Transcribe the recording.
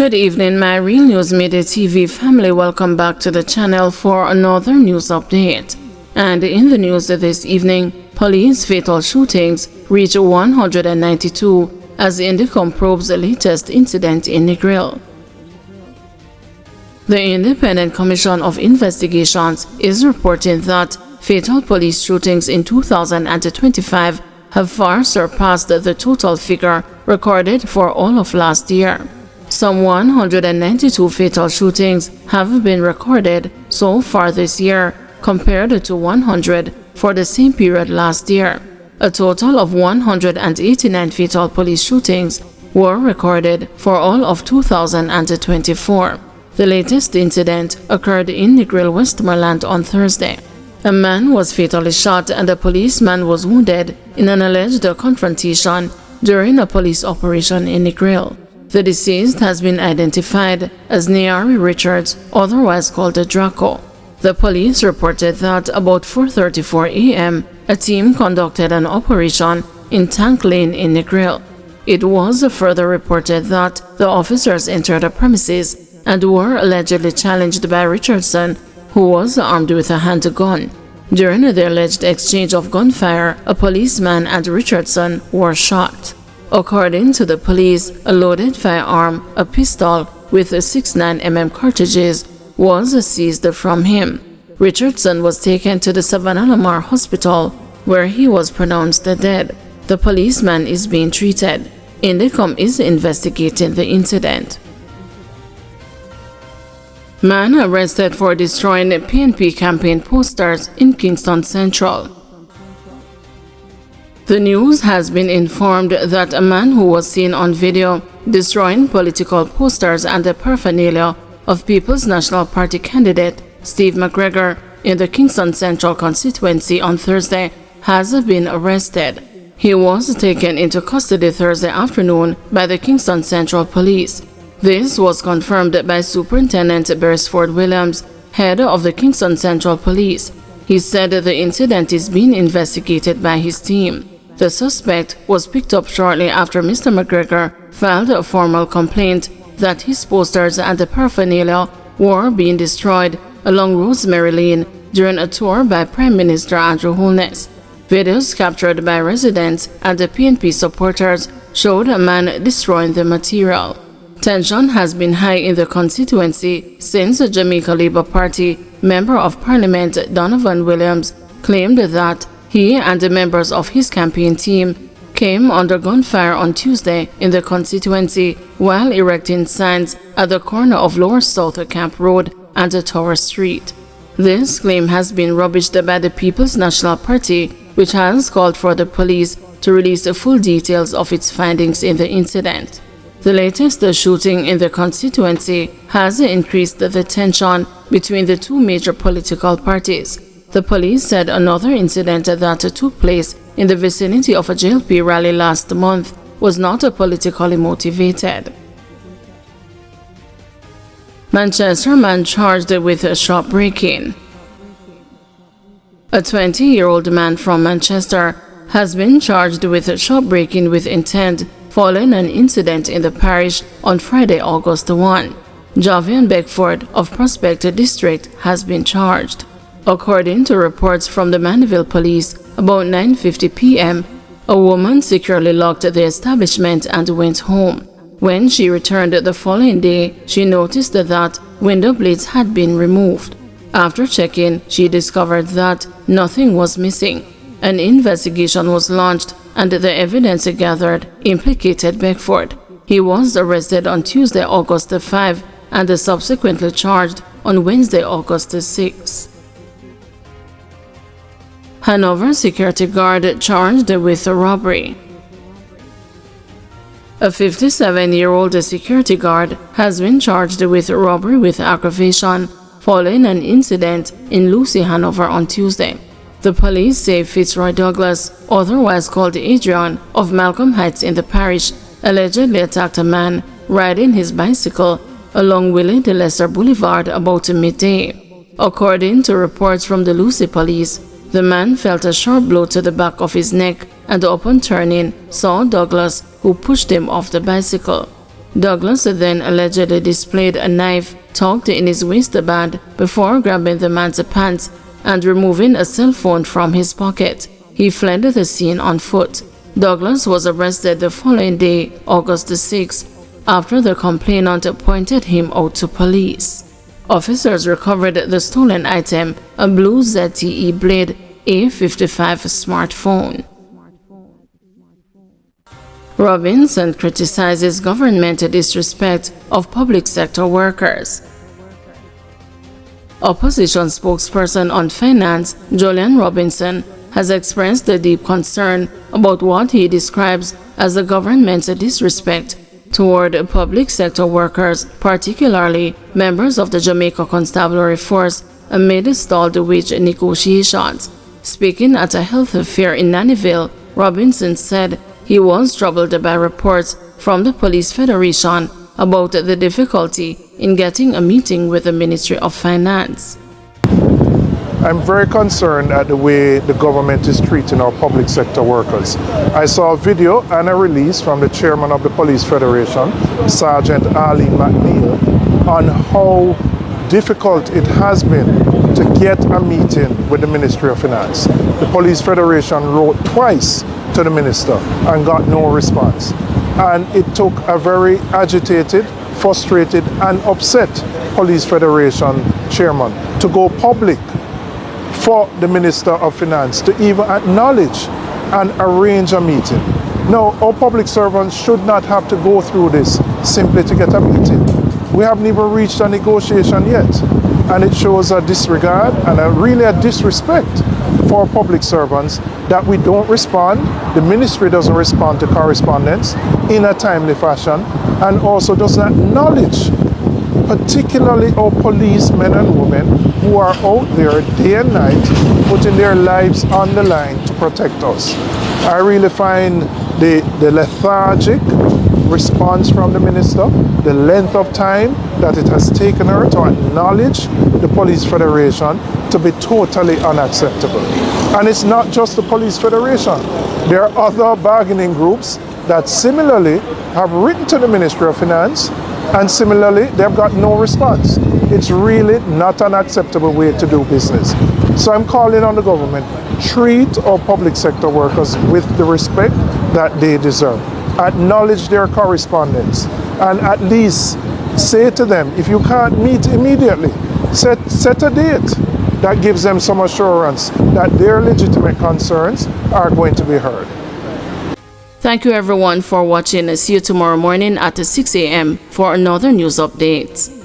Good evening, my Real News Midday TV family. Welcome back to the channel for another news update. And in the news this evening, police fatal shootings reach 192 as Indicom probes the latest incident in Negril. The Independent Commission of Investigations is reporting that fatal police shootings in 2025 have far surpassed the total figure recorded for all of last year. Some 192 fatal shootings have been recorded so far this year, compared to 100 for the same period last year. A total of 189 fatal police shootings were recorded for all of 2024. The latest incident occurred in Negril, Westmoreland on Thursday. A man was fatally shot and a policeman was wounded in an alleged confrontation during a police operation in Negril. The deceased has been identified as Neari Richards, otherwise called Draco. The police reported that about 4:34 a.m., a team conducted an operation in Tank Lane in Negril. It was further reported that the officers entered the premises and were allegedly challenged by Richardson, who was armed with a handgun. During the alleged exchange of gunfire, a policeman and Richardson were shot. According to the police, a loaded firearm, a pistol with 69mm cartridges, was seized from him. Richardson was taken to the Savannah Lamar Hospital, where he was pronounced dead. The policeman is being treated. Indicom is investigating the incident. Man arrested for destroying PNP campaign posters in Kingston Central. The news has been informed that a man who was seen on video destroying political posters and the paraphernalia of People's National Party candidate Steve McGregor in the Kingston Central constituency on Thursday has been arrested. He was taken into custody Thursday afternoon by the Kingston Central Police. This was confirmed by Superintendent Beresford Williams, head of the Kingston Central Police. He said the incident is being investigated by his team. The suspect was picked up shortly after Mr. McGregor filed a formal complaint that his posters and the paraphernalia were being destroyed along Rosemary Lane during a tour by Prime Minister Andrew Holness. Videos captured by residents and the PNP supporters showed a man destroying the material. Tension has been high in the constituency since the Jamaica Labour Party Member of Parliament Donovan Williams claimed that he and the members of his campaign team came under gunfire on Tuesday in the constituency while erecting signs at the corner of Lower South Camp Road and Tower Street. This claim has been rubbished by the People's National Party, which has called for the police to release the full details of its findings in the incident. The latest shooting in the constituency has increased the tension between the two major political parties. The police said another incident that took place in the vicinity of a JLP rally last month was not politically motivated. Manchester man charged with shop breaking. A 20-year-old man from Manchester has been charged with shop breaking with intent following an incident in the parish on Friday, August 1. Javian Beckford of Prospect District has been charged. According to reports from the Mandeville Police, about 9:50 p.m., a woman securely locked the establishment and went home. When she returned the following day, she noticed that window blades had been removed. After checking, she discovered that nothing was missing. An investigation was launched and the evidence gathered implicated Beckford. He was arrested on Tuesday, August 5 and subsequently charged on Wednesday, August 6. Hanover security guard charged with robbery. A 57-year-old security guard has been charged with robbery with aggravation following an incident in Lucy, Hanover on Tuesday. The police say Fitzroy Douglas, otherwise called Adrian, of Malcolm Heights in the parish, allegedly attacked a man riding his bicycle along Willie de Lesser Boulevard about midday. According to reports from the Lucy police, the man felt a sharp blow to the back of his neck and upon turning, saw Douglas, who pushed him off the bicycle. Douglas then allegedly displayed a knife tucked in his waistband before grabbing the man's pants and removing a cell phone from his pocket. He fled the scene on foot. Douglas was arrested the following day, August 6, after the complainant pointed him out to police. Officers recovered the stolen item, a blue ZTE Blade A55 smartphone. Robinson criticizes government disrespect of public sector workers. Opposition spokesperson on finance, Julian Robinson, has expressed a deep concern about what he describes as the government's disrespect toward public sector workers, particularly members of the Jamaica Constabulary Force, amid stalled wage negotiations. Speaking at a health fair in Nannyville, Robinson said he was troubled by reports from the Police Federation about the difficulty in getting a meeting with the Ministry of Finance. I'm very concerned at the way the government is treating our public sector workers. I saw a video and a release from the chairman of the Police Federation, Sergeant Arlene McNeil, on how difficult it has been to get a meeting with the Ministry of Finance. The Police Federation wrote twice to the minister and got no response. And it took a very agitated, frustrated and upset Police Federation chairman to go public for the Minister of Finance to even acknowledge and arrange a meeting. Now, our public servants should not have to go through this simply to get a meeting. We haven't even reached a negotiation yet. And it shows a disregard and really a disrespect for public servants that we don't respond, the ministry doesn't respond to correspondence in a timely fashion, and also doesn't acknowledge particularly our policemen and women who are out there day and night putting their lives on the line to protect us. I really find the lethargic response from the minister, the length of time that it has taken her to acknowledge the Police Federation to be totally unacceptable. And it's not just the Police Federation. There are other bargaining groups that similarly have written to the Ministry of Finance, and similarly they've got no response. It's really not an acceptable way to do business. So I'm calling on the government, treat our public sector workers with the respect that they deserve. Acknowledge their correspondence and at least say to them, if you can't meet immediately, set a date that gives them some assurance that their legitimate concerns are going to be heard. Thank you everyone for watching. See you tomorrow morning at 6 a.m. for another news update.